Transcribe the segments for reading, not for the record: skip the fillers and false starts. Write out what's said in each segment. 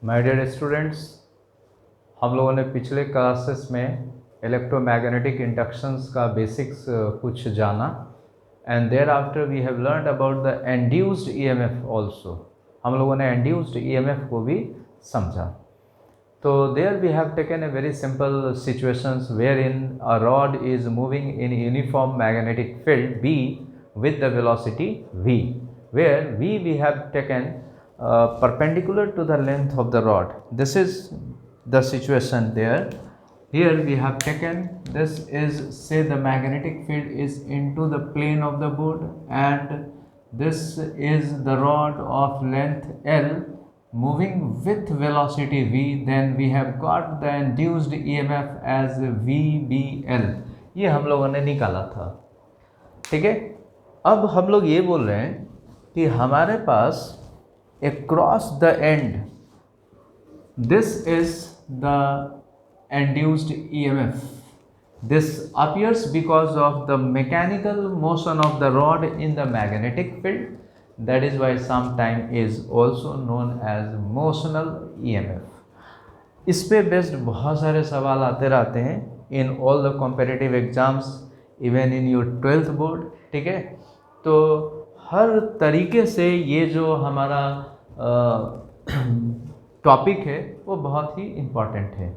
My dear students, हम लोगों ने पिछले क्लासेस में इलेक्ट्रोमैग्नेटिक इंडक्शंस का बेसिक्स कुछ जाना and thereafter we have learned about the induced EMF also. हम लोगों ने इंड्यूस्ड ईएमएफ को भी समझा। तो there we have taken a very simple situations wherein a rod is moving in uniform magnetic field B with the velocity v, where we have taken perpendicular to the length of the rod. This is the situation there. Here we have taken, this is, say, the magnetic field is into the plane of the board, and this is the rod of length L moving with velocity v. Then we have got the induced EMF as VBL. ये हम लोगों ने निकाला था, ठीक है। अब हम लोग ये बोल रहे हैं कि हमारे पास across the end this is the induced EMF. This appears because of the mechanical motion of the rod in the magnetic field. That is why sometime is also known as motional EMF. इस पे based बहुत सारे सवाल आते रहते हैं in all the competitive exams, even in your 12th board, ठीक है। तो हर तरीके से ये जो हमारा टॉपिक है वो बहुत ही इम्पॉर्टेंट है।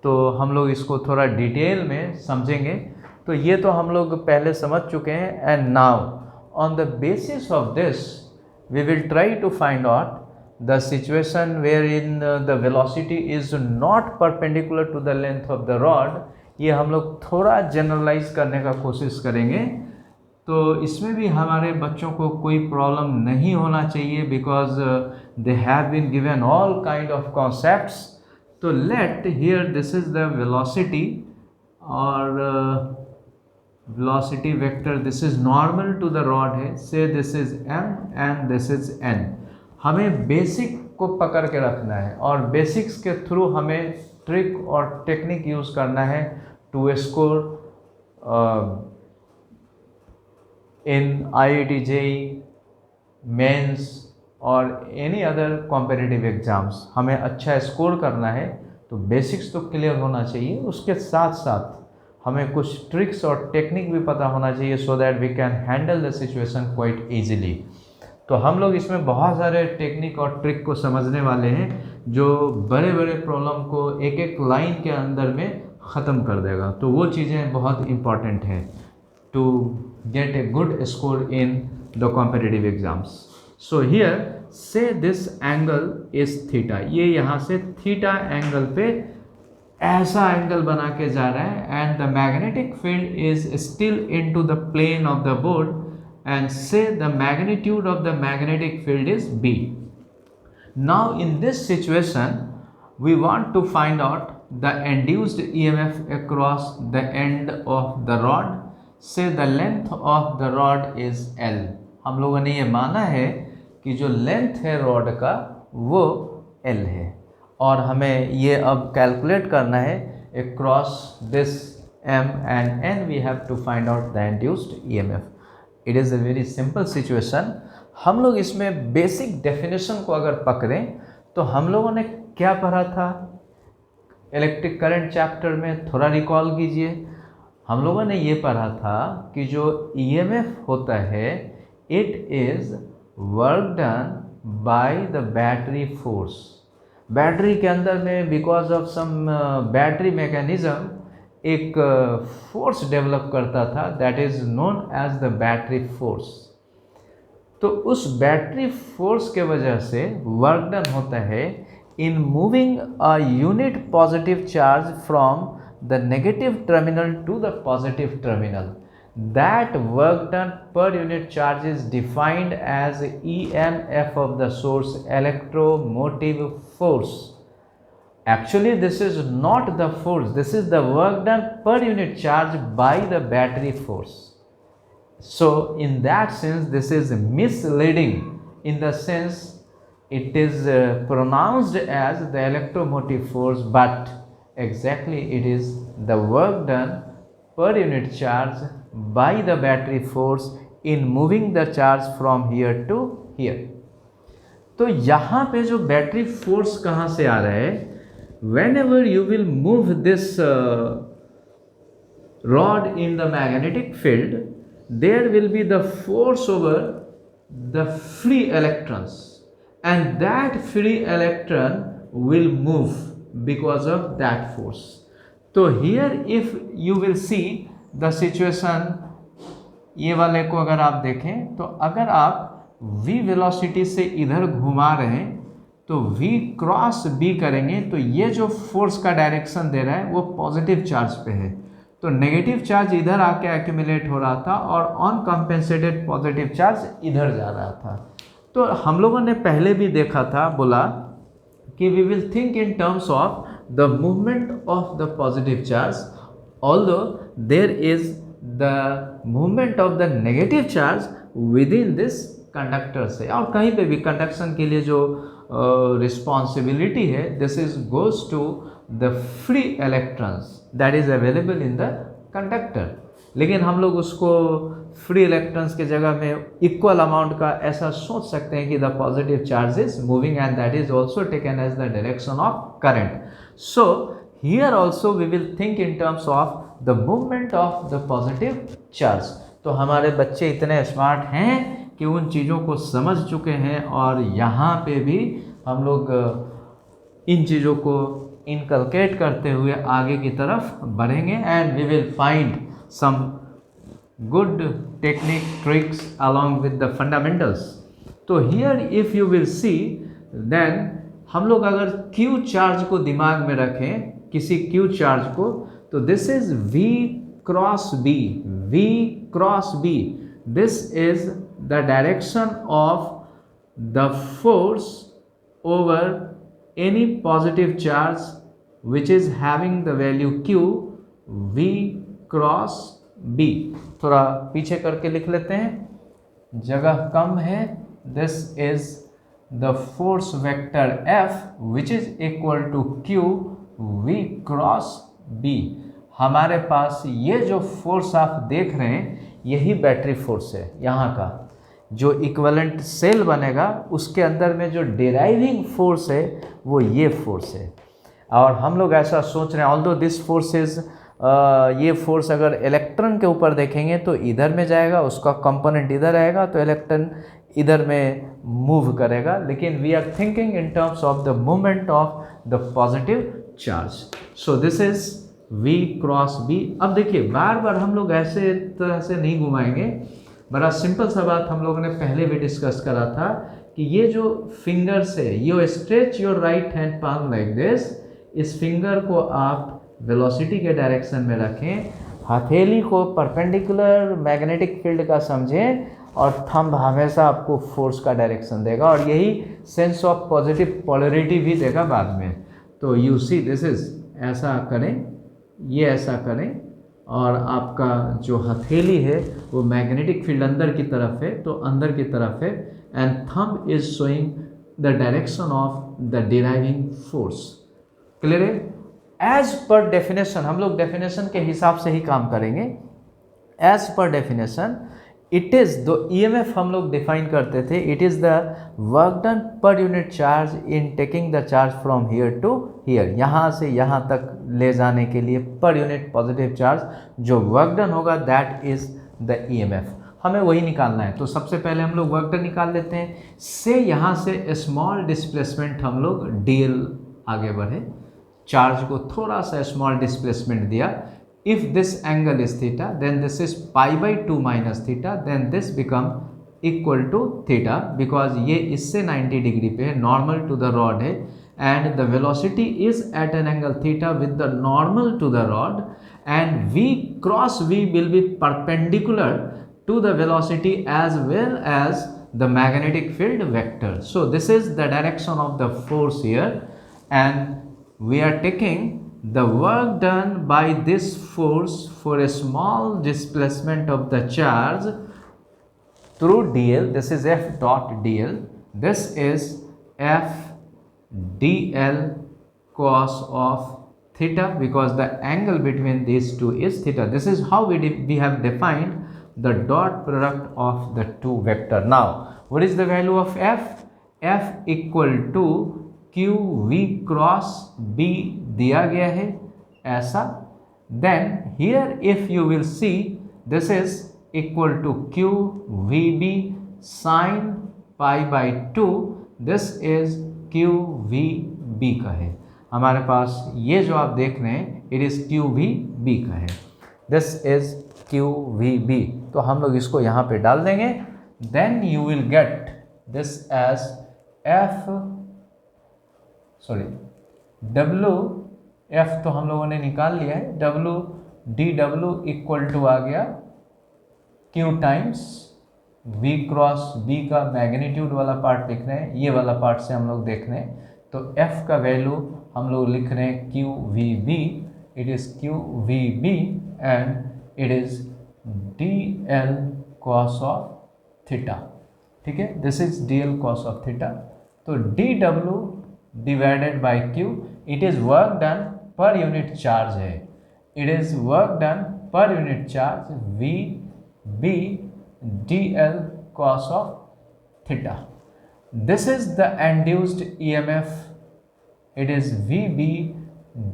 तो हम लोग इसको थोड़ा डिटेल में समझेंगे। तो ये तो हम लोग पहले समझ चुके हैं, and now on the basis of this we will try to find out the situation where in the velocity is not perpendicular to the length of the rod. ये हम लोग थोड़ा जनरलाइज करने का कोशिश करेंगे। तो इसमें भी हमारे बच्चों को कोई प्रॉब्लम नहीं होना चाहिए, because they have been given all kind of concepts. तो let here this is the velocity और velocity vector, this is normal to the rod है, say this is m and this is n। हमें basic को पकड़ के रखना है और बेसिक्स के थ्रू हमें ट्रिक और टेक्निक यूज़ करना है to score in IIT JEE, Mains और एनी अदर कॉम्पिटिटिव एग्ज़ाम्स। हमें अच्छा स्कोर करना है तो बेसिक्स तो क्लियर होना चाहिए, उसके साथ साथ हमें कुछ ट्रिक्स और टेक्निक भी पता होना चाहिए, so that we can handle the situation quite easily. तो हम लोग इसमें बहुत सारे टेक्निक और ट्रिक को समझने वाले हैं जो बड़े बड़े प्रॉब्लम को एक एक लाइन के अंदर में ख़त्म कर देगा। तो वो चीज़ें बहुत इम्पॉर्टेंट हैं to get a good score in the competitive exams. So here say this angle is theta, ये यहाँ से theta एंगल पे ऐसा एंगल बना के जा रहा है, and the magnetic field is still into the plane of the board, and say the magnitude of the magnetic field is B. Now in this situation we want to find out the induced EMF across the end of the rod. से the length of the rod is L। हम लोगों ने ये माना है कि जो length है रॉड का वो L है, और हमें ये अब कैलकुलेट करना है across this M and N। We have to find out the induced EMF। It is a very simple situation. हम लोग इसमें बेसिक डेफिनेशन को अगर पकड़ें तो हम लोगों ने क्या पढ़ा था इलेक्ट्रिक करंट चैप्टर में, थोड़ा रिकॉल कीजिए। हम लोगों ने ये पढ़ा था कि जो EMF होता है it is work done by the battery force. Battery के अंदर में because of some battery mechanism एक फोर्स डेवलप करता था, that is known as the battery force. तो उस बैटरी फोर्स के वजह से वर्क डन होता है in moving a unit positive charge from the negative terminal to the positive terminal. That work done per unit charge is defined as EMF of the source, electromotive force. Actually this is not the force, this is the work done per unit charge by the battery force. So in that sense this is misleading, in the sense it is pronounced as the electromotive force, but exactly it is the work done per unit charge by the battery force in moving the charge from here to here. तो यहाँ पे जो battery force कहाँ से आ रहा है, when ever you will move this rod in the magnetic field, there will be the force over the free electrons, and that free electron will move because of that force. So here if you will see the situation, ये वाले को अगर आप देखें तो अगर आप v velocity से इधर घुमा रहे हैं तो v क्रॉस b करेंगे तो ये जो फोर्स का डायरेक्शन दे रहा है वो पॉजिटिव चार्ज पे है, तो नेगेटिव चार्ज इधर आके एक्यूमुलेट हो रहा था और अनकम्पेंसेटेड पॉजिटिव चार्ज इधर जा रहा था। तो हम लोगों ने पहले भी देखा था, बोला कि we will think in terms of the movement of the positive charge, although there is the movement of the negative charge within this conductor से, और कहीं पे भी कंडक्शन के लिए जो रिस्पॉन्सिबिलिटी है, this is goes to the free electrons that is available in the conductor. लेकिन हम लोग उसको फ्री इलेक्ट्रॉन्स के जगह में इक्वल अमाउंट का ऐसा सोच सकते हैं कि the positive charge is moving and that is also taken as the direction of current. So here also we will think in terms of the movement of the positive charge. तो हमारे बच्चे इतने स्मार्ट हैं कि उन चीज़ों को समझ चुके हैं, और यहाँ पे भी हम लोग इन चीज़ों को इनकलकेट करते हुए आगे की तरफ बढ़ेंगे, and we will find some good technique tricks along with the fundamentals. तो here if you will see, then हम लोग अगर Q चार्ज को दिमाग में रखें, किसी Q चार्ज को, तो this is V cross B, V cross B, this is the direction of the force over any positive charge which is having the value Q, V cross B। थोड़ा पीछे करके लिख लेते हैं, जगह कम है। This is the force vector F which is equal to Q V cross B। हमारे पास ये जो फोर्स आप देख रहे हैं यही बैटरी फोर्स है। यहाँ का जो इक्विवेलेंट सेल बनेगा उसके अंदर में जो डेराइविंग फोर्स है वो ये फोर्स है। और हम लोग ऐसा सोच रहे हैं, ऑल्दो दिस फोर्स इज, ये फोर्स अगर इलेक्ट्रॉन के ऊपर देखेंगे तो इधर में जाएगा, उसका कंपोनेंट इधर आएगा तो इलेक्ट्रॉन इधर में मूव करेगा, लेकिन we are thinking in terms of the movement of the positive charge. So this is V cross B। अब देखिए बार बार हम लोग ऐसे तरह से नहीं घुमाएंगे, बड़ा सिंपल सा बात हम लोगों ने पहले भी डिस्कस करा था कि ये जो फिंगर से you stretch your right hand palm like this, इस फिंगर को आप वेलोसिटी के डायरेक्शन में रखें, हथेली को परपेंडिकुलर मैग्नेटिक फील्ड का समझें, और थंब हमेशा आपको फोर्स का डायरेक्शन देगा, और यही सेंस ऑफ पॉजिटिव पोलरिटी भी देगा बाद में। तो यू सी दिस इज, ऐसा करें, ये ऐसा करें, और आपका जो हथेली है वो मैग्नेटिक फील्ड अंदर की तरफ है, तो अंदर की तरफ है, and thumb is showing the direction of the deriving force. Clear है? एज पर डेफिनेशन, हम लोग डेफिनेशन के हिसाब से ही काम करेंगे। As per definition it is, दो EMF हम लोग डिफाइन करते थे, it is the work done per unit charge in taking the charge from here to here, यहाँ से यहाँ तक ले जाने के लिए पर यूनिट पॉजिटिव चार्ज जो वर्क डन होगा दैट इज़ द EMF। हमें वही निकालना है। तो सबसे पहले हम लोग वर्क डन निकाल लेते हैं। से यहाँ से स्मॉल डिस्प्लेसमेंट हम लोग DL आगे बढ़े, चार्ज को थोड़ा सा स्मॉल डिस्प्लेसमेंट दिया। If this angle is theta, then this is pi by 2 minus theta, then this become equal to theta, because ये इससे 90 डिग्री पे है, normal to the rod है, and the velocity is at an angle theta with the normal to the rod, and V cross V will be perpendicular to the velocity as well as the magnetic field vector. So this is the direction of the force here, and we are taking the work done by this force for a small displacement of the charge through dl. This is F dot dl. This is F dl cos of theta, because the angle between these two is theta. This is how we have defined the dot product of the two vector. Now what is the value of F? F equal to Q V cross B दिया गया है ऐसा, then here if you will see this is equal to Q V B sine pi by 2, this is Q V B का है। हमारे पास ये जो आप देख रहे हैं it is Q V B का है, this is Q V B. तो हम लोग इसको यहाँ पे डाल देंगे, then you will get this as W F तो हम लोगों ने निकाल लिया है, W D W equal to आ गया Q times V cross B का मैग्नीट्यूड वाला पार्ट लिख रहे हैं, ये वाला पार्ट से हम लोग देख रहे हैं। तो एफ का वैल्यू हम लोग लिख रहे हैं Q V B, it is Q V B and it is D L cos of theta. ठीक है, this is D L cos of theta. तो D W divided by Q, it is work done per unit charge है, it is work done per unit charge V B D L cos of theta. This is the induced EMF, it is V B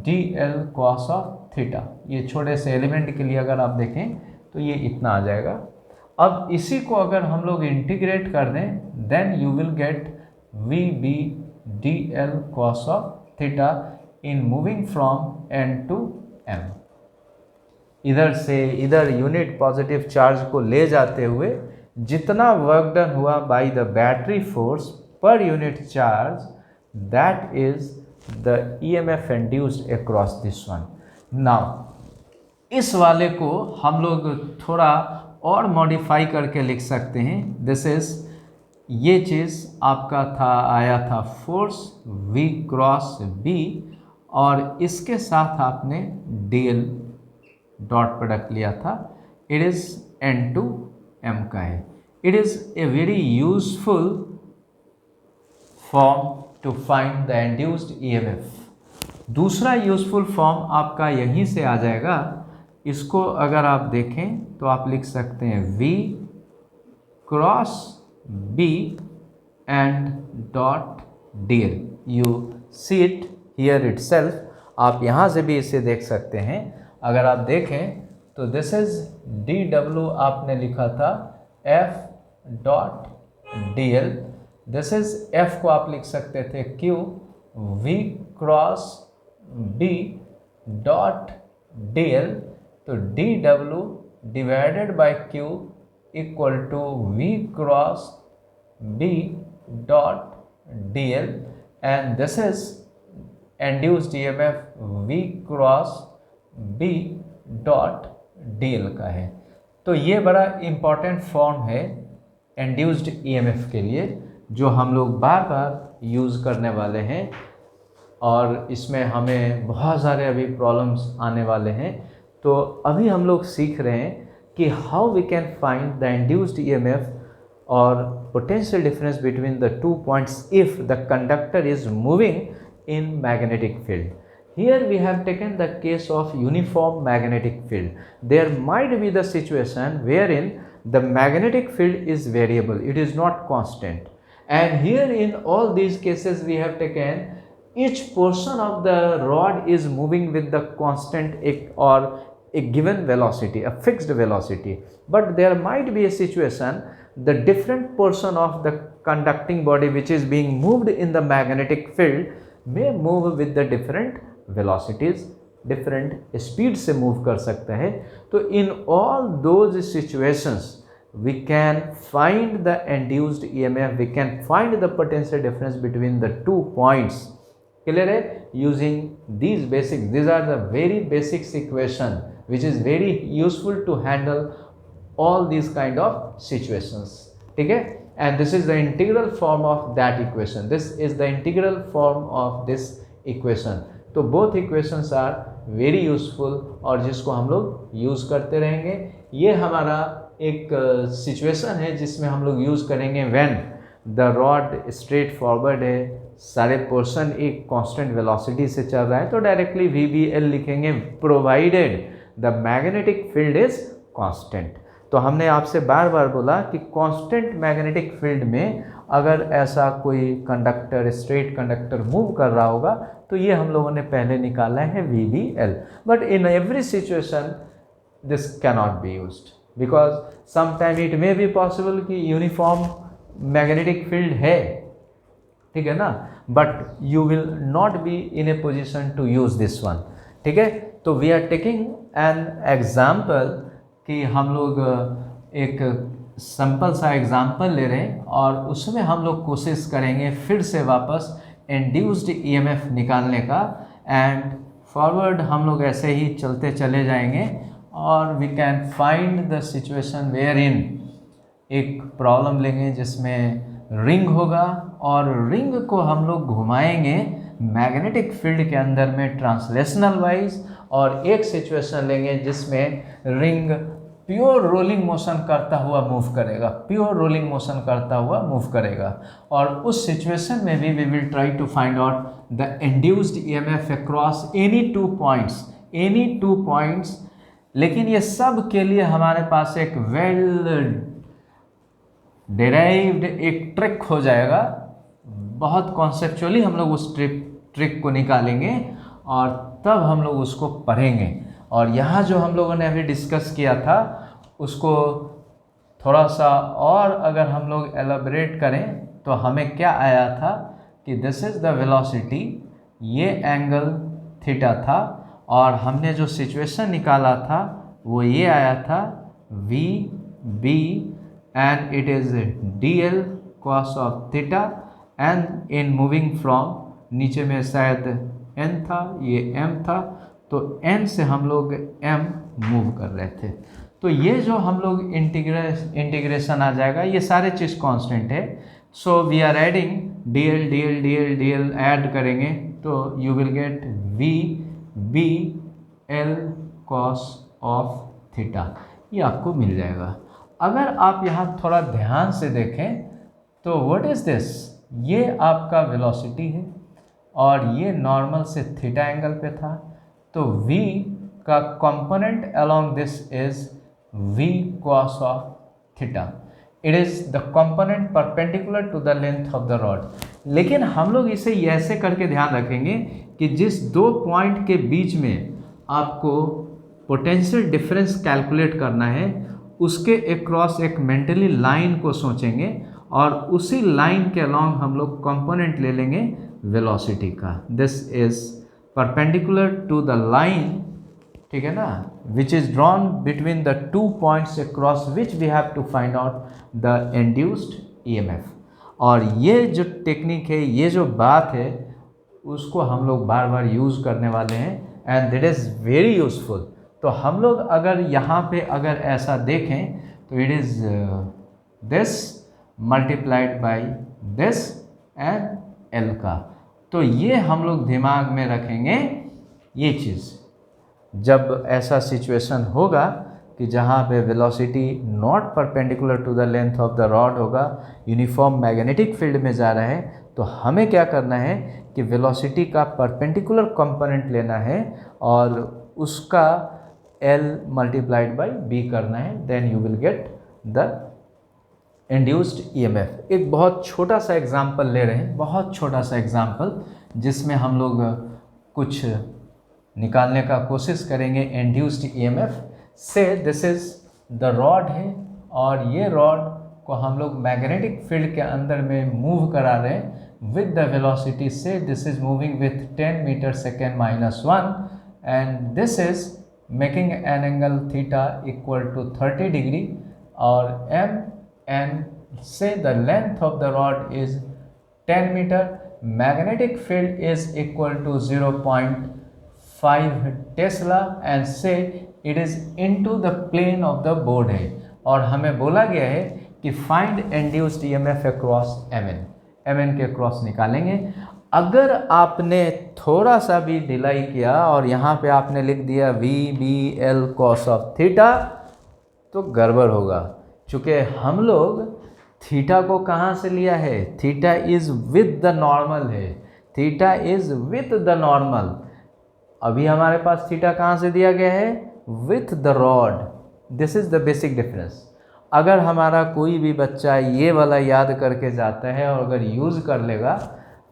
D L cos of theta. ये छोटे से element के लिए अगर आप देखें तो ये इतना आ जाएगा। अब इसी को अगर हम लोग इंटीग्रेट कर दें then you will get V B D L cos of theta in moving from N to M. इधर से इधर यूनिट पॉजिटिव चार्ज को ले जाते हुए जितना वर्क डन हुआ बाय द बैटरी फोर्स पर unit charge, that is the EMF induced across this one. Now इस वाले को हम लोग थोड़ा और मॉडिफाई करके लिख सकते हैं। दिस इज, ये चीज़ आपका था आया था फोर्स V क्रॉस B और इसके साथ आपने DL डॉट प्रोडक्ट लिया था, इट इज N2M का है। It is a very useful form to find the induced EMF। दूसरा यूजफुल फॉर्म आपका यहीं से आ जाएगा। इसको अगर आप देखें तो आप लिख सकते हैं V cross B and dot DL। You see it here itself, आप यहाँ से भी इसे देख सकते हैं। अगर आप देखें तो दिस इज डी डब्ल्यू आपने लिखा था F dot D L, this is F को आप लिख सकते थे Q V cross B dot D L. तो D W divided by Q equal to V cross B dot D L and this is induced EMF V cross B dot D L का है। तो ये बड़ा important form है induced EMF के लिए जो हम लोग बार बार यूज़ करने वाले हैं और इसमें हमें बहुत सारे अभी प्रॉब्लम्स आने वाले हैं। तो अभी हम लोग सीख रहे हैं कि how we can find the induced EMF और potential difference between the 2 points if the conductor is moving in magnetic field. Here we have taken the case of uniform magnetic field. There might be the situation wherein the magnetic field is variable, it is not constant. And here in all these cases we have taken each portion of the rod is moving with the constant or a given velocity, a fixed velocity. But there might be a situation the different portion of the conducting body which is being moved in the magnetic field may move with the different velocities, different speed से move कर सकते हैं। तो in all those situations we can find the induced EMF, we can find the potential difference between the 2 points. Clear है? Using these basics, these are the very basics equation which is very useful to handle all these kind of situations. ठीक है? And this is the integral form of that equation. This is the integral form of this equation. तो both equations are very useful और जिसको हम लोग use करते रहेंगे। ये हमारा एक सिचुएशन है जिसमें हम लोग यूज़ करेंगे when the rod straight forward है, सारे पोर्शन एक कांस्टेंट वेलोसिटी से चल रहा है तो डायरेक्टली VBL लिखेंगे provided the magnetic field is constant। तो तो हमने आपसे बार बार बोला कि कांस्टेंट मैग्नेटिक फील्ड में अगर ऐसा कोई कंडक्टर, स्ट्रेट कंडक्टर मूव कर रहा होगा तो ये हम लोगों ने पहले निकाला है VBL। But in every situation this cannot be used because sometime it may be possible कि यूनिफॉर्म मैग्नेटिक फील्ड है, ठीक है ना, but you will not be in a position to use this one, ठीक है। तो we are taking an example कि हम लोग एक सिंपल सा एग्जाम्पल ले रहे हैं और उसमें हम लोग कोशिश करेंगे फिर से वापस इंड्यूस्ड EMF निकालने का, एंड फॉरवर्ड हम लोग ऐसे ही चलते चले जाएंगे और we can find the situation where in एक प्रॉब्लम लेंगे जिसमें रिंग होगा और रिंग को हम लोग घुमाएंगे मैग्नेटिक फील्ड के अंदर में ट्रांसलेशनल वाइज, और एक सिचुएशन लेंगे जिसमें रिंग प्योर रोलिंग मोशन करता हुआ मूव करेगा, प्योर रोलिंग मोशन करता हुआ मूव करेगा, और उस सिचुएशन में भी we will try to find out the induced EMF across any two points. लेकिन ये सब के लिए हमारे पास एक वेल डिराइव्ड एक ट्रिक हो जाएगा, बहुत कॉन्सेप्चुअली हम लोग उस ट्रिक को निकालेंगे और तब हम लोग उसको पढ़ेंगे। और यहाँ जो हम लोगों ने अभी डिस्कस किया था उसको थोड़ा सा और अगर हम लोग एलाबरेट करें तो हमें क्या आया था कि दिस इज़ द वेलोसिटी, ये एंगल थीटा था, और हमने जो सिचुएशन निकाला था वो ये आया था VB and it is DL cos of theta, and in moving from, नीचे में शायद N था, ये M था, तो N से हम लोग M मूव कर रहे थे। तो ये जो हम लोग इंटीग्रेशन आ जाएगा, ये सारे चीज़ कांस्टेंट है। So we are adding DL DL DL DL add करेंगे तो you will get VBL cos of theta, ये आपको मिल जाएगा। अगर आप यहाँ थोड़ा ध्यान से देखें तो व्हाट इज़ दिस, ये आपका वेलोसिटी है और ये नॉर्मल से थीटा एंगल पे था, तो V का component along this is V cos of theta, it is the component perpendicular to the length of the rod. लेकिन हम लोग इसे ऐसे करके ध्यान रखेंगे कि जिस दो पॉइंट के बीच में आपको पोटेंशियल डिफरेंस कैलकुलेट करना है उसके अक्रॉस एक मेंटली लाइन को सोचेंगे और उसी लाइन के अलोंग हम लोग कंपोनेंट ले लेंगे वेलोसिटी का। This is perpendicular to the line, ठीक है ना, which is drawn between the two points across which we have to find out the induced EMF। और ये जो टेक्निक है, ये जो बात है, उसको हम लोग बार बार यूज़ करने वाले हैं and that is very useful. तो हम लोग अगर यहाँ पे अगर ऐसा देखें तो it is this multiplied by this and L का, तो ये हम लोग दिमाग में रखेंगे। ये चीज़ जब ऐसा सिचुएशन होगा कि जहाँ पे velocity not perpendicular to the length of the rod होगा, यूनिफॉर्म मैग्नेटिक फील्ड में जा रहा है, तो हमें क्या करना है कि वेलोसिटी का परपेंडिकुलर कंपोनेंट लेना है और उसका L मल्टीप्लाइड बाई B करना है, then you will get the induced EMF। एक बहुत छोटा सा एग्जांपल ले रहे हैं, बहुत छोटा सा एग्जांपल, जिसमें हम लोग कुछ निकालने का कोशिश करेंगे इंड्यूस्ड EMF से। दिस इज़ द रॉड है और ये रॉड को हम लोग मैग्नेटिक फील्ड के अंदर में मूव करा रहे हैं विद द वेलोसिटी से। This is moving with 10 metre second -1 and this is making an angle theta equal to 30 degree, और M and say the length of the rod is 10 meter, magnetic field is equal to 0.5 Tesla and say it is into the plane of the board है, और हमें बोला गया है कि find induced EMF across MN के cross निकालेंगे। अगर आपने थोड़ा सा भी डिलाई किया और यहाँ पे आपने लिख दिया VBL cos ऑफ थीटा तो गड़बड़ होगा, चूँकि हम लोग थीटा को कहाँ से लिया है, theta is with the normal है, theta is with the normal. अभी हमारे पास थीटा कहाँ से दिया गया है, with the rod, this is the basic difference. अगर हमारा कोई भी बच्चा ये वाला याद करके जाता है और अगर यूज़ कर लेगा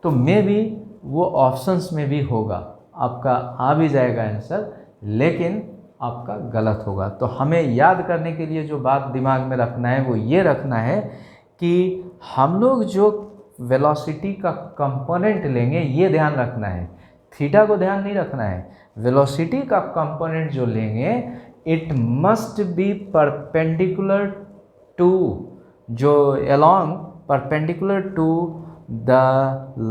तो मे बी वो ऑप्शंस में भी होगा, आपका आ भी जाएगा आंसर, लेकिन आपका गलत होगा। तो हमें याद करने के लिए जो बात दिमाग में रखना है वो ये रखना है कि हम लोग जो वेलोसिटी का कंपोनेंट लेंगे ये ध्यान रखना है, थीटा को ध्यान नहीं रखना है। वेलोसिटी का कंपोनेंट जो लेंगे it must be perpendicular to, जो along perpendicular to the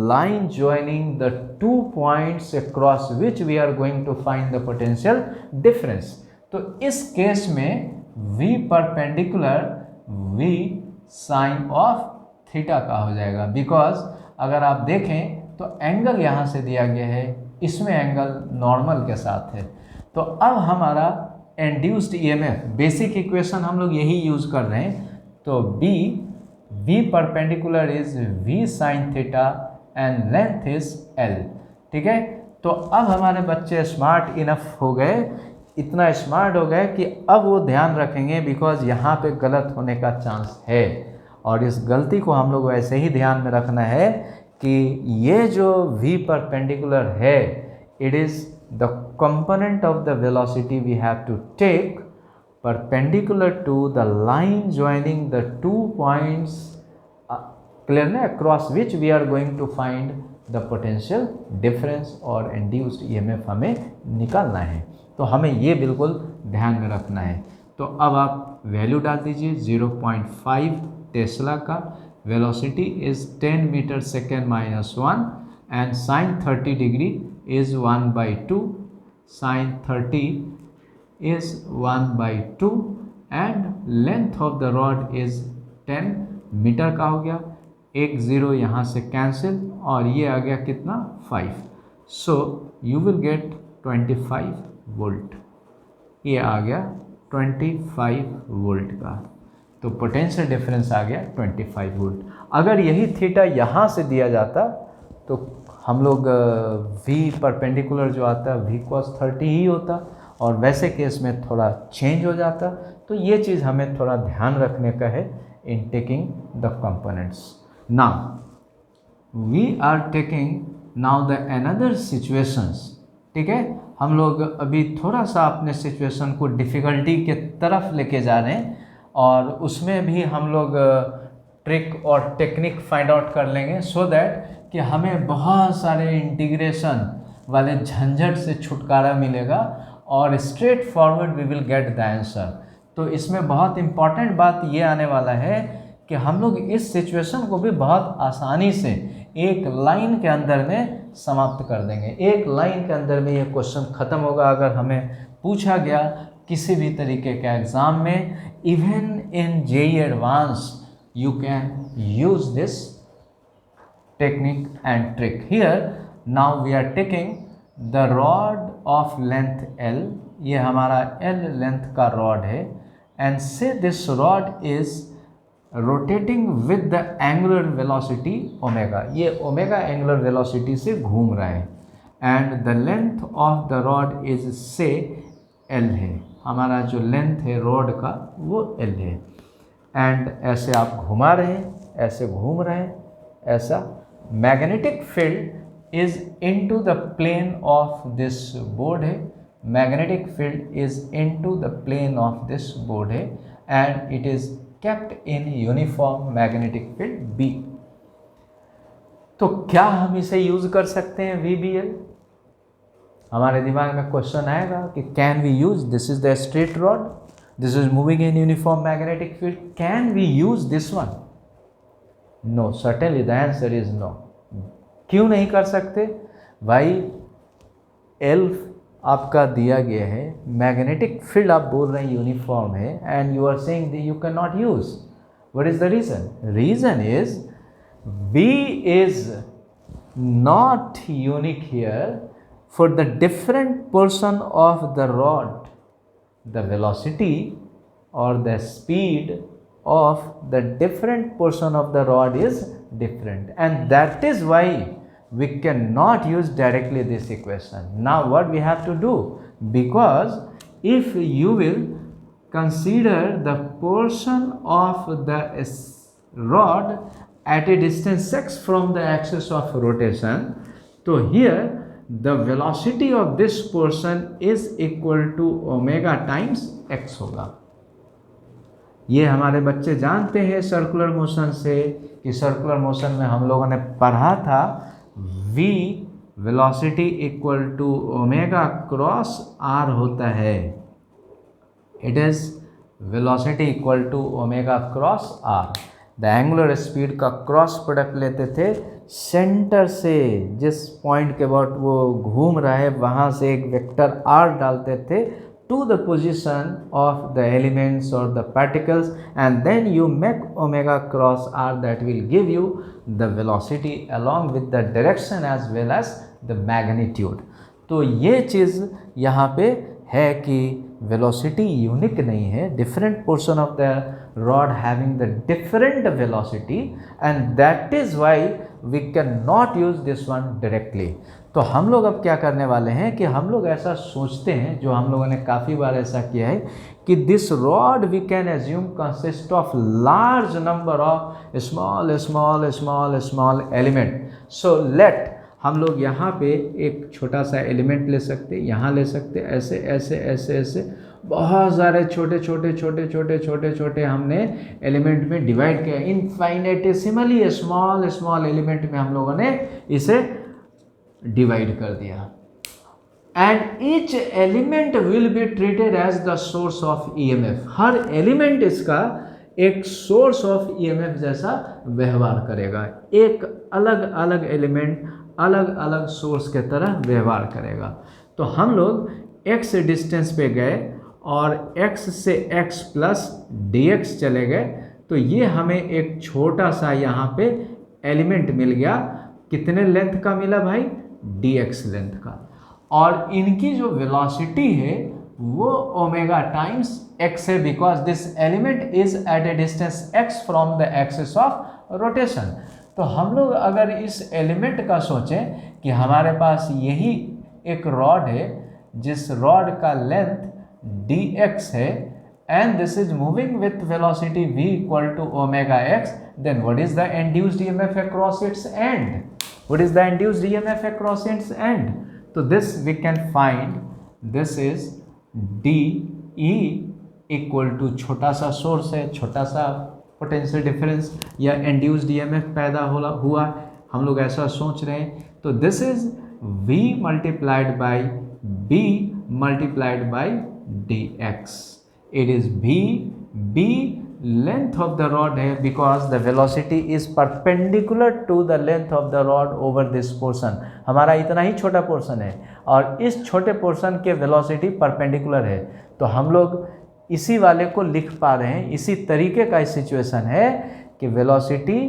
line joining the two points across which we are going to find the potential difference। तो इस केस में v perpendicular v sine of theta का हो जाएगा, because अगर आप देखें तो एंगल यहाँ से दिया गया है, इसमें एंगल नॉर्मल के साथ है। तो अब हमारा इंड्यूस्ड ईएमएफ, बेसिक इक्वेशन हम लोग यही यूज कर रहे हैं। तो v perpendicular is v sine theta and length is l। ठीक है, तो अब हमारे बच्चे स्मार्ट इनफ हो गए, इतना स्मार्ट हो गए कि अब वो ध्यान रखेंगे, बिकॉज यहाँ पे गलत होने का चांस है। और इस गलती को हम लोग ऐसे ही ध्यान में रखना है कि ये जो v परपेंडिकुलर है it is the component of the velocity we have to take perpendicular to the line joining the two points, clear na, across which we are going to find the potential difference और induced EMF हमें निकालना है। तो हमें ये बिल्कुल ध्यान में रखना है। तो अब आप वैल्यू डाल दीजिए 0.5 टेस्ला का, velocity is 10 metre second minus 1 and sine 30 degree is 1/2, sine 30 is 1/2 and length of the rod is 10 metre का हो गया, एक ज़ीरो यहाँ से कैंसिल और ये आ गया कितना 5। So you will gate 25 volt, ये आ गया 25 वोल्ट का। तो पोटेंशियल डिफरेंस आ गया 25 वोल्ट। अगर यही थीटा यहाँ से दिया जाता तो हम लोग v परपेंडिकुलर जो आता है v cos 30 ही होता, और वैसे केस में थोड़ा चेंज हो जाता। तो ये चीज़ हमें थोड़ा ध्यान रखने का है in taking the components. Now we are taking now the another situations. ठीक है, हम लोग अभी थोड़ा सा अपने सिचुएशन को डिफ़िकल्टी के तरफ लेके जा रहे हैं और उसमें भी हम लोग ट्रिक और टेक्निक फाइंड आउट कर लेंगे, सो दैट कि हमें बहुत सारे इंटीग्रेशन वाले झंझट से छुटकारा मिलेगा और straightforward we will get the answer. तो इसमें बहुत इम्पॉर्टेंट बात ये आने वाला है कि हम लोग इस सिचुएशन को भी बहुत आसानी से एक लाइन के अंदर में समाप्त कर देंगे। एक लाइन के अंदर में ये क्वेश्चन ख़त्म होगा। अगर हमें पूछा गया किसी भी तरीके के एग्ज़ाम में, even in JEE advance, you can use this technique and trick. Here now we are taking the rod of length L, ये हमारा L लेंथ का रॉड है, एंड से this rod is rotating with the angular velocity omega, ये omega angular velocity से घूम रहा है, and the length of the rod is से L है, हमारा जो लेंथ है रॉड का वो L है, एंड ऐसे आप घुमा रहे हैं, ऐसे घूम रहे हैं, ऐसा magnetic field is into the plane of this board है, magnetic field is into the plane of this board है, and it is kept in uniform magnetic field B। तो क्या हम इसे यूज कर सकते हैं VBL? हमारे दिमाग में क्वेश्चन आएगा कि can we use, this is the straight rod, this is moving in uniform magnetic field, can we use this one? No, certainly the answer is no. क्यों नहीं कर सकते भाई? L आपका दिया गया है, मैग्नेटिक फील्ड आप बोल रहे हैं यूनिफॉर्म है, and you are saying that you can not use. What is the reason? Reason is B is not unique here for the different portion of the rod, the velocity or the speed of the different portion of the rod is different, and that is why we cannot use directly this equation. Now what we have to do, because if you will consider the portion of the rod at a distance x from the axis of rotation. तो here the velocity of this portion is equal to omega times x होगा। ये हमारे बच्चे जानते हैं circular motion से कि circular motion में हम लोगों ने पढ़ा था v velocity equal to omega cross r होता है। It is velocity equal to omega cross r। The angular speed का क्रॉस प्रोडक्ट लेते थे सेंटर से, जिस पॉइंट के बाद वो घूम रहा है वहाँ से एक वेक्टर r डालते थे to the position of the elements or the particles, and then you make omega cross r that will give you the velocity along with the direction as well as the magnitude। तो ये चीज़ यहाँ पे है कि velocity unique नहीं है, different portion of the rod having the different velocity, and that is why we cannot use this one directly। तो हम लोग अब क्या करने वाले हैं कि हम लोग ऐसा सोचते हैं, जो हम लोगों ने काफ़ी बार ऐसा किया है कि this rod we can assume consist of large number of small small small small element. So let हम लोग यहाँ पे एक छोटा सा एलिमेंट ले सकते, यहाँ ले सकते, ऐसे ऐसे ऐसे ऐसे बहुत सारे छोटे छोटे छोटे छोटे छोटे छोटे हमने एलिमेंट में डिवाइड किया। इनफाइनेटेसिमली स्मॉल स्मॉल एलिमेंट में हम लोगों ने इसे डिवाइड कर दिया, and each element will be treated as the source of EMF. हर एलिमेंट इसका एक सोर्स ऑफ ईएमएफ जैसा व्यवहार करेगा, एक अलग अलग एलिमेंट अलग अलग सोर्स के तरह व्यवहार करेगा। तो हम लोग x डिस्टेंस पे गए और x से x प्लस dx चले गए, तो ये हमें एक छोटा सा यहाँ पे एलिमेंट मिल गया। कितने लेंथ का मिला भाई? dx लेंथ का। और इनकी जो वेलोसिटी है वो ओमेगा टाइम्स x है, because this element is at a distance x from the axis of rotation. तो हम लोग अगर इस एलिमेंट का सोचें कि हमारे पास यही एक रॉड है जिस रॉड का लेंथ dx है, and this is moving with velocity v equal to omega x, then what is the induced EMF across its end? What is the induced EMF across its end? So this we can find, this is dE equal to छोटा सा source है, छोटा सा potential difference या induced EMF पैदा हुआ, हम लोग ऐसा सोच रहे हैं। तो this is v multiplied by b multiplied by dx। It is b length of the rod है, because the velocity is perpendicular to the length of the rod over this portion. हमारा इतना ही छोटा पोर्शन है और इस छोटे portion के velocity perpendicular है, तो हम लोग इसी वाले को लिख पा रहे हैं। इसी तरीके का सिचुएशन है कि velocity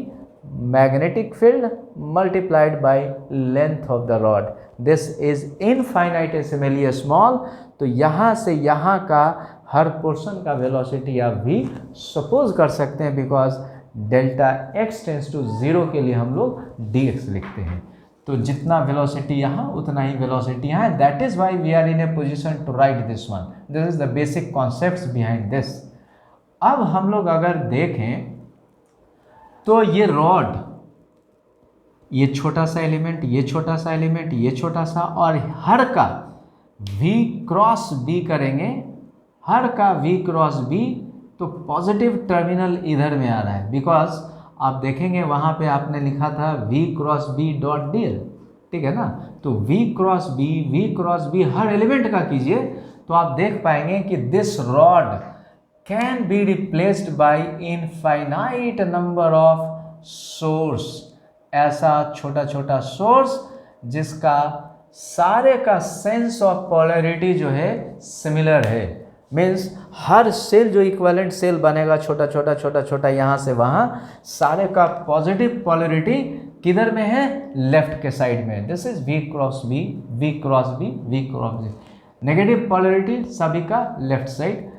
magnetic field multiplied by length of the rod, this is infinitesimally small. तो यहाँ से यहाँ का हर पोर्शन का वेलोसिटी आप भी सपोज कर सकते हैं, because delta x tends to 0 के लिए हम लोग dx लिखते हैं। तो जितना वेलोसिटी यहाँ उतना ही वेलोसिटी यहाँ है, that is why we are in a position to write this one. This is the basic concepts behind this. अब हम लोग अगर देखें तो ये रॉड, ये छोटा सा एलिमेंट, ये छोटा सा एलिमेंट, ये छोटा सा, और हर का v क्रॉस b करेंगे, हर का v क्रॉस b, तो पॉजिटिव टर्मिनल इधर में आ रहा है, बिकॉज आप देखेंगे वहाँ पे आपने लिखा था v cross b dot dl, ठीक है ना। तो v क्रॉस b हर एलिमेंट का कीजिए तो आप देख पाएंगे कि this rod can be replaced by infinite number of source. ऐसा छोटा छोटा सोर्स जिसका सारे का सेंस ऑफ पोलैरिटी जो है सिमिलर है, मीन्स हर सेल जो इक्विवेलेंट सेल बनेगा छोटा छोटा छोटा छोटा यहाँ से वहाँ, सारे का पॉजिटिव पोलैरिटी किधर में है? लेफ्ट के साइड में। This is v cross b, v cross b, v cross b। Negative polarity सभी का लेफ्ट साइड,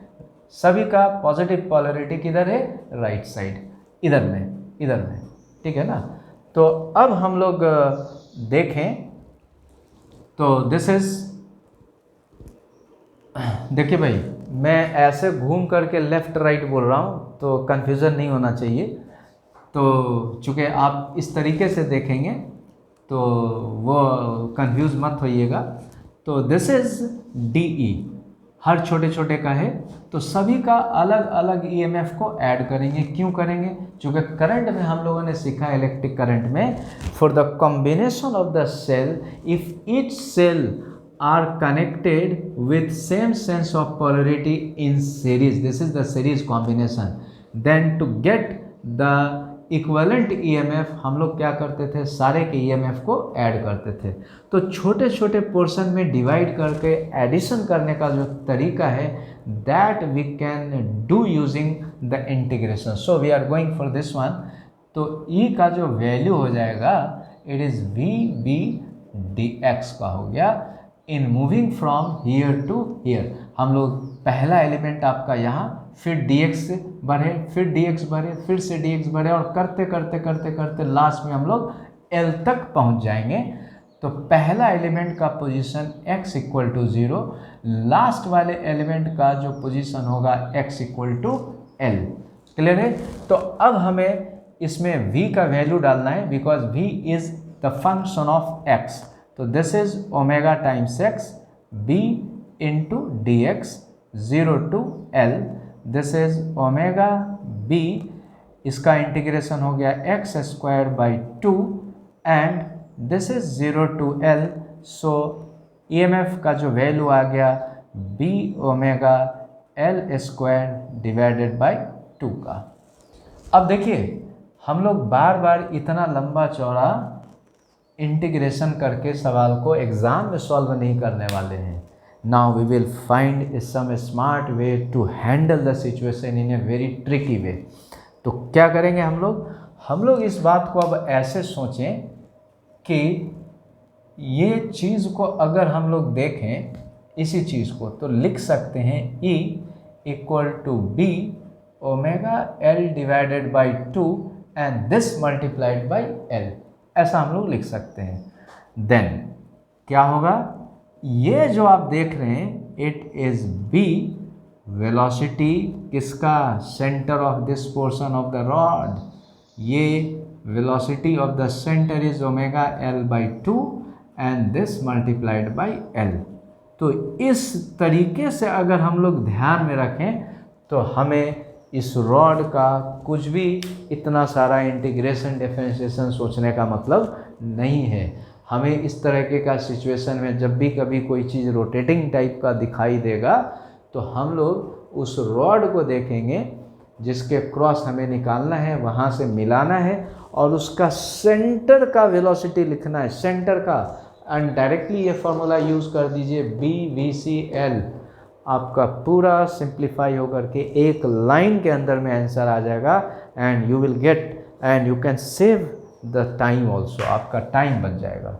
सभी का पॉजिटिव पोलैरिटी किधर है? राइट साइड, इधर में, ठीक है ना। तो अब हम लोग देखें तो दिस इज, देखिए भाई मैं ऐसे घूम करके लेफ़्ट राइट बोल रहा हूँ तो कन्फ्यूज़न नहीं होना चाहिए। तो चूँकि आप इस तरीके से देखेंगे तो वो कंफ्यूज मत होइएगा। तो दिस इज़ DE, हर छोटे छोटे का है, तो सभी का अलग अलग EMF को ऐड करेंगे। क्यों करेंगे? चूँकि करंट में हम लोगों ने सीखा इलेक्ट्रिक करंट में, for the combination of the cell if each cell are connected with same sense of polarity in series, this is the series combination, then to get the equivalent EMF हम लोग क्या करते थे, सारे के EMF को add करते थे। तो छोटे छोटे पोर्शन में डिवाइड करके एडिशन करने का जो तरीका है that we can do using the integration, so we are going for this one। तो E का जो वैल्यू हो जाएगा it is VB dx का हो गया in moving from here to here. हम लोग पहला एलिमेंट आपका यहाँ, फिर dx से बढ़े, फिर dx बढ़े, फिर से dx बढ़े, और करते करते करते करते लास्ट में हम लोग L तक पहुँच जाएंगे। तो पहला एलिमेंट का position x equal to 0, last वाले एलिमेंट का जो पोजीशन होगा x equal to L। Clear है? तो अब हमें इसमें v का वैल्यू डालना है, because v is the function of x। तो this is omega times x, b into D X, 0 to L, this is omega b, इसका इंटीग्रेशन हो गया x square by 2, and this is 0 to L। So EMF का जो value आ गया b omega L square divided by 2 का। अब देखिए, हम लोग बार बार इतना लंबा चौड़ा इंटीग्रेशन करके सवाल को एग्ज़ाम में सॉल्व नहीं करने वाले हैं। Now we will find some smart way to handle the situation in a very tricky way. तो क्या करेंगे हम लोग इस बात को अब ऐसे सोचें कि ये चीज़ को अगर हम लोग देखें, इसी चीज़ को, तो लिख सकते हैं E equal to B omega L divided by 2 and this multiplied by L, ऐसा हम लोग लिख सकते हैं। देन क्या होगा, ये जो आप देख रहे हैं इट इज़ B वेलोसिटी किसका, centre of this portion of the rod, ये velocity of the centre is omega L by 2 and this multiplied by L। तो इस तरीके से अगर हम लोग ध्यान में रखें तो हमें इस रॉड का कुछ भी इतना सारा इंटीग्रेशन डिफरेंशिएशन सोचने का मतलब नहीं है। हमें इस तरह का सिचुएशन में जब भी कभी कोई चीज़ रोटेटिंग टाइप का दिखाई देगा तो हम लोग उस रॉड को देखेंगे जिसके क्रॉस हमें निकालना है, वहाँ से मिलाना है और उसका सेंटर का वेलोसिटी लिखना है, सेंटर का, एंड डायरेक्टली ये फॉर्मूला यूज़ कर दीजिए BVCL। आपका पूरा सिंप्लीफाई होकर के एक लाइन के अंदर में आंसर आ जाएगा and you will gate and you can save the time also, आपका टाइम बच जाएगा।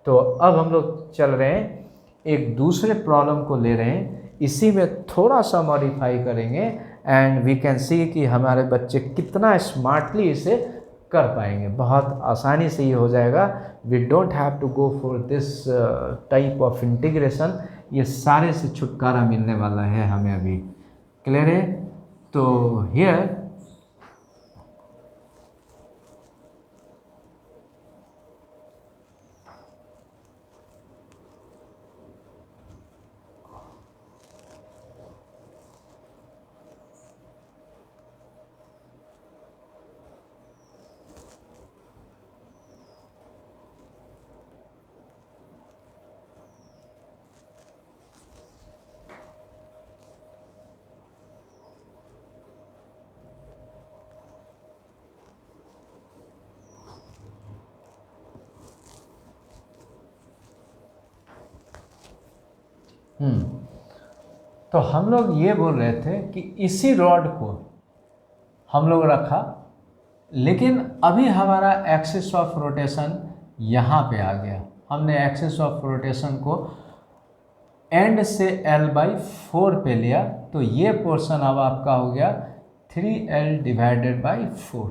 तो अब हम लोग चल रहे हैं, एक दूसरे प्रॉब्लम को ले रहे हैं, इसी में थोड़ा सा मॉडिफाई करेंगे एंड वी कैन सी कि हमारे बच्चे कितना स्मार्टली इसे कर पाएंगे। बहुत आसानी से ये हो जाएगा। We don't have to go for this type of integration, ये सारे से छुटकारा मिलने वाला है हमें अभी। क्लियर है? तो हियर तो हम लोग ये बोल रहे थे कि इसी रॉड को हम लोग रखा, लेकिन अभी हमारा एक्सिस ऑफ रोटेशन यहाँ पे आ गया। हमने एक्सिस ऑफ रोटेशन को एंड से L/4 पे लिया, तो ये पोर्शन अब आपका हो गया 3L डिवाइडेड बाई 4।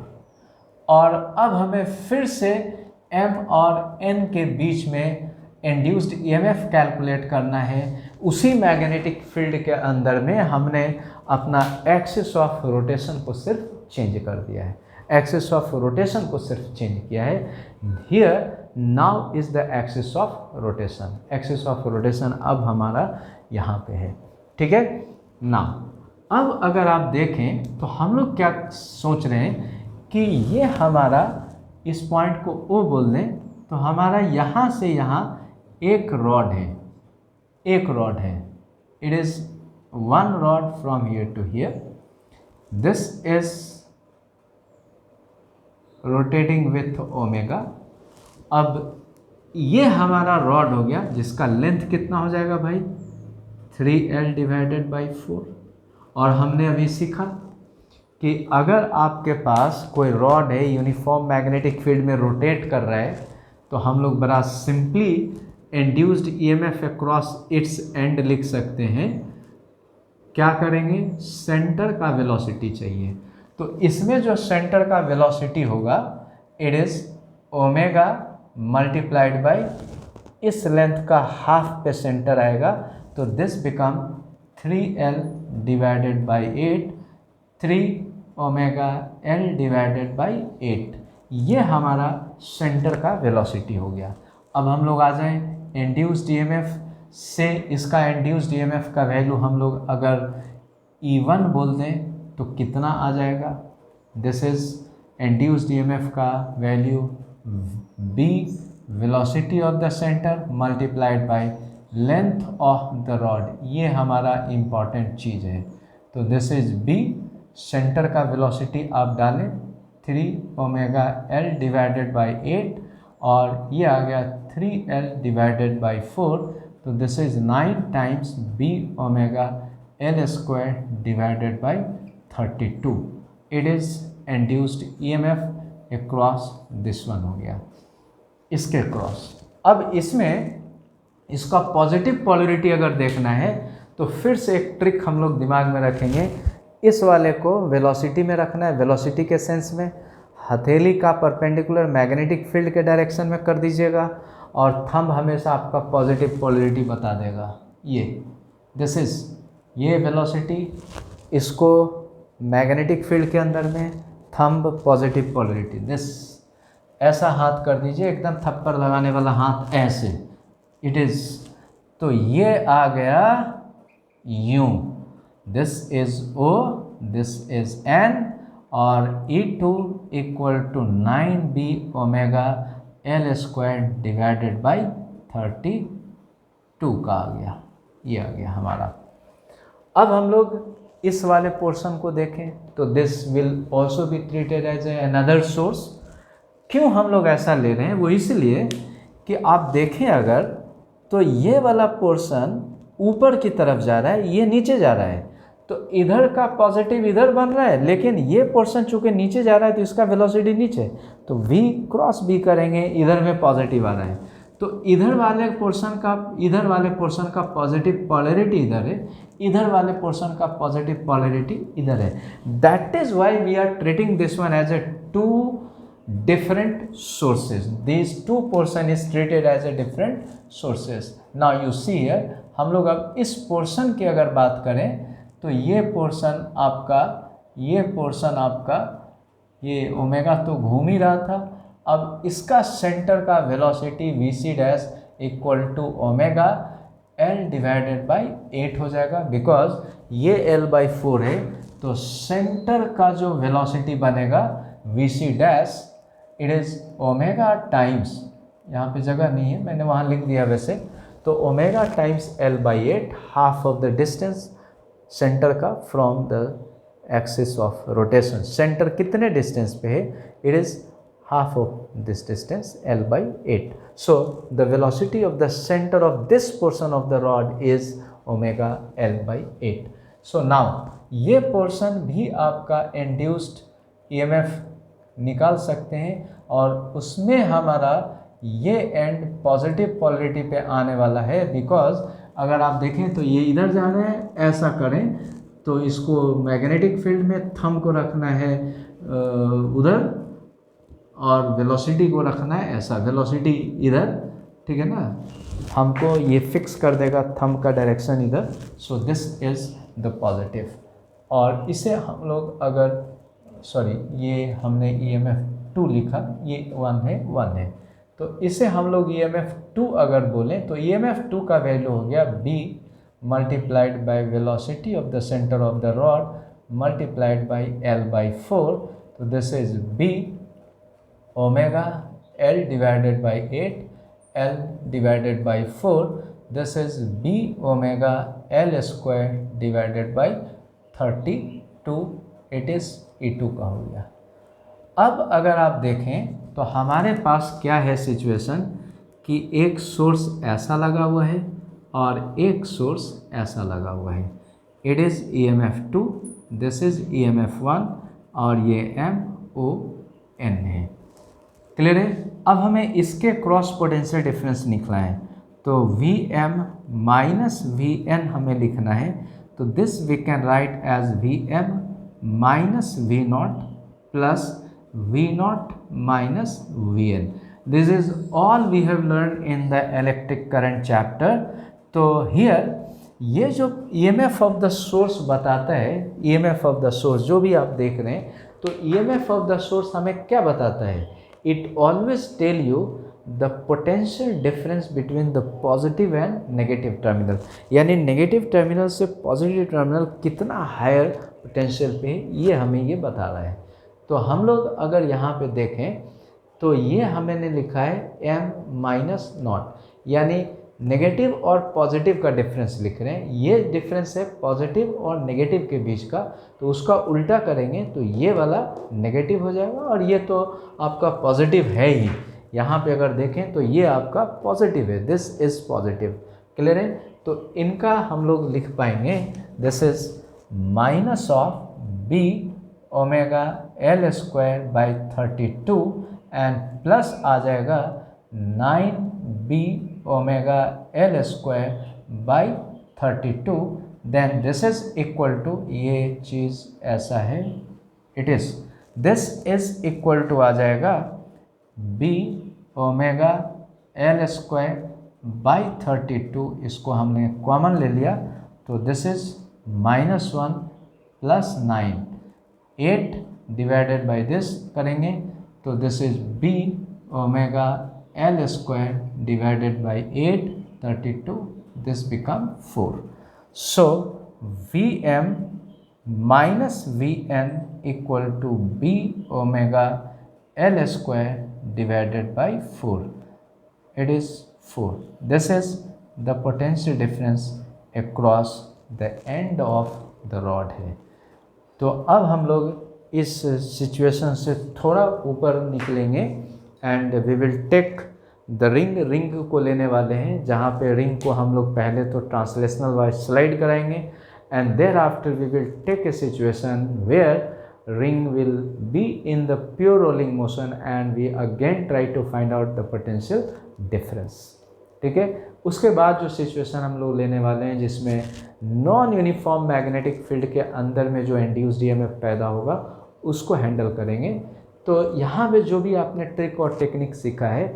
और अब हमें फिर से M और N के बीच में इंड्यूस्ड EMF कैलकुलेट करना है। उसी मैग्नेटिक फील्ड के अंदर में हमने अपना एक्सिस ऑफ रोटेशन को सिर्फ चेंज कर दिया है, एक्सिस ऑफ रोटेशन को सिर्फ चेंज किया है। Here now is the axis of rotation, axis of rotation अब हमारा यहाँ पे है, ठीक है। नाउ अब अगर आप देखें तो हम लोग क्या सोच रहे हैं कि ये हमारा इस पॉइंट को O बोल दें तो हमारा यहाँ से यहाँ एक रॉड है, एक रॉड है, it is one rod from here to here, this is rotating with omega. अब ये हमारा रॉड हो गया जिसका लेंथ कितना हो जाएगा भाई 3L डिवाइडेड बाई 4। और हमने अभी सीखा कि अगर आपके पास कोई रॉड है यूनिफॉर्म मैग्नेटिक फील्ड में रोटेट कर रहा है तो हम लोग बड़ा simply induced EMF across its and लिख सकते हैं। क्या करेंगे, सेंटर का वेलोसिटी चाहिए, तो इसमें जो सेंटर का वेलोसिटी होगा it is omega multiplied by इस लेंथ का हाफ पे सेंटर आएगा, तो this become 3L divided by 8, 3 omega L divided by 8, ये हमारा सेंटर का वेलोसिटी हो गया। अब हम लोग आ जाएं इंड्यूस्ड ईएमएफ से, इसका इंड्यूस्ड ईएमएफ का वैल्यू हम लोग अगर E1 बोल दें तो कितना आ जाएगा, दिस इज इंड्यूस्ड ईएमएफ का value B velocity of the centre multiplied by length of the rod, ये हमारा इम्पॉर्टेंट चीज़ है। तो दिस इज B, सेंटर का वेलोसिटी आप डालें 3 ओमेगा L डिवाइडेड बाई 8 और ये आ गया 3L डिवाइडेड बाई 4, तो this is 9 times B omega L square divided by 32, it is induced EMF across this one हो गया, इसके क्रॉस। अब इसमें इसका पॉजिटिव पोलरिटी अगर देखना है तो फिर से एक ट्रिक हम लोग दिमाग में रखेंगे, इस वाले को वेलोसिटी में रखना है, वेलोसिटी के सेंस में हथेली का परपेंडिकुलर मैग्नेटिक फील्ड के डायरेक्शन में कर दीजिएगा और थंब हमेशा आपका पॉजिटिव पोलरिटी बता देगा। ये दिस इज ये वेलोसिटी, इसको मैग्नेटिक फील्ड के अंदर में थंब पॉजिटिव पोलरिटी, दिस ऐसा हाथ कर दीजिए, एकदम थप्पड़ लगाने वाला हाथ ऐसे, इट इज़, तो ये आ गया यूं, this is O, this is N और E2 equal to 9B omega L square divided by 32 का आ गया, ये आ गया हमारा। अब हम लोग इस वाले पोर्शन को देखें तो this will also be treated as another source. क्यों हम लोग ऐसा ले रहे हैं, वो इसलिए कि आप देखें अगर तो ये वाला पोर्शन ऊपर की तरफ जा रहा है, ये नीचे जा रहा है, तो इधर का पॉजिटिव इधर बन रहा है, लेकिन ये पोर्शन चूँकि नीचे जा रहा है तो इसका वेलोसिटी नीचे, तो V क्रॉस B करेंगे, इधर में पॉजिटिव आ रहा है, तो इधर वाले पोर्शन का पॉजिटिव पोलैरिटी इधर है, इधर वाले पोर्शन का पॉजिटिव पोलैरिटी इधर है। That is why we are treating this one as a two different sources, these two portion is treated as a different sources. Now you see here, हम लोग अब इस पोर्शन की अगर बात करें तो ये पोर्शन आपका ये ओमेगा तो घूम ही रहा था, अब इसका सेंटर का velocity VC dash equal to omega L divided by 8 हो जाएगा, बिकॉज ये L बाई 4 है, तो सेंटर का जो वेलोसिटी बनेगा VC dash it is omega times, यहाँ पे जगह नहीं है मैंने वहाँ लिख दिया वैसे, तो omega times L by 8, half of the distance centre का from the axis of rotation. Centre कितने डिस्टेंस पे है, it is half of this distance L by 8, so the velocity of the centre of this portion of the rod is omega L by 8। So now ये portion भी आपका induced EMF निकाल सकते हैं और उसमें हमारा ये एंड पॉजिटिव पोलैरिटी पे आने वाला है, बिकॉज अगर आप देखें तो ये इधर जा रहे हैं, ऐसा करें तो इसको मैग्नेटिक फील्ड में थंब को रखना है उधर और वेलोसिटी को रखना है ऐसा, वेलोसिटी इधर ठीक है ना, हमको ये फिक्स कर देगा थंब का डायरेक्शन इधर। So this is the positive. और इसे हम लोग अगर ये हमने EMF 2 लिखा, ये 1 है, तो इसे हम लोग EMF 2 अगर बोलें तो EMF 2 का वैल्यू हो गया B multiplied by velocity of the centre of the rod multiplied by L/4। तो this is B omega L divided by 8 L divided by 4। This is B omega L square divided by 32। It is E2 का हो गया। अब अगर आप देखें तो हमारे पास क्या है सिचुएशन कि एक सोर्स ऐसा लगा हुआ है और एक सोर्स ऐसा लगा हुआ है। It is EMF 2, this is EMF 1 और ये MON है। क्लियर है? अब हमें इसके क्रॉस पोटेंशियल डिफरेंस लिखना है, तो VM माइनस VN हमें लिखना है। तो this we can write as VM minus V0 plus V0 minus VN. This is all we have learned in the electric current chapter. तो here ये जो EMF of the source बताता है, EMF of the source जो भी आप देख रहे हैं, तो EMF of the source हमें क्या बताता है? It always tell you the potential difference between the positive and negative terminal। यानी नेगेटिव टर्मिनल से पॉजिटिव टर्मिनल कितना हायर पोटेंशियल पे है, ये हमें ये बता रहा है। तो हम लोग अगर यहाँ पे देखें तो ये हमने लिखा है M-0, यानी नेगेटिव और पॉजिटिव का डिफरेंस लिख रहे हैं। ये डिफरेंस है पॉजिटिव और नेगेटिव के बीच का, तो उसका उल्टा करेंगे तो ये वाला नेगेटिव हो जाएगा और ये तो आपका पॉजिटिव है ही। यहाँ पे अगर देखें तो ये आपका पॉजिटिव है, दिस इज़ पॉजिटिव। क्लियर है? तो इनका हम लोग लिख पाएंगे this is minus of B omega L square by 32 and plus आ जाएगा 9B omega L square by 32। Then this is equal to, ये चीज़ ऐसा है, it is this is equal to आ जाएगा B omega L square by 32। इसको हमने कॉमन ले लिया तो this is -1 plus 9, 8 divided by this करेंगे तो this is B omega L square divided by 8 32, this become 4। So VM minus VN equal to B omega L square divided by 4, it is 4. This is the potential difference across the end of the rod है। तो अब हम लोग इस situation से थोड़ा ऊपर निकलेंगे and we will take the ring को लेने वाले हैं, जहाँ पे रिंग को हम लोग पहले तो ट्रांसलेशनल वाइज स्लाइड कराएंगे and thereafter we will take a situation where ring will be in the pure rolling motion and we again try to find out the potential difference। ठीक है, उसके बाद जो सिचुएशन हम लोग लेने वाले हैं जिसमें नॉन यूनिफॉर्म मैग्नेटिक फील्ड के अंदर में जो इंड्यूस्ड EMF पैदा होगा उसको हैंडल करेंगे। तो यहाँ पे जो भी आपने ट्रिक और टेक्निक सीखा है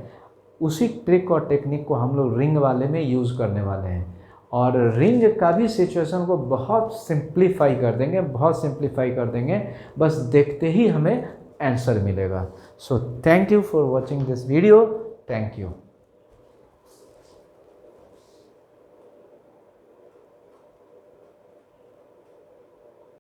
उसी ट्रिक और टेक्निक को हम लोग रिंग वाले में यूज़ करने वाले हैं और रिंग का भी सिचुएशन को बहुत सिंप्लीफाई कर देंगे, बहुत सिंप्लीफाई कर देंगे, बस देखते ही हमें आंसर मिलेगा। So thank you for watching this video, thank you.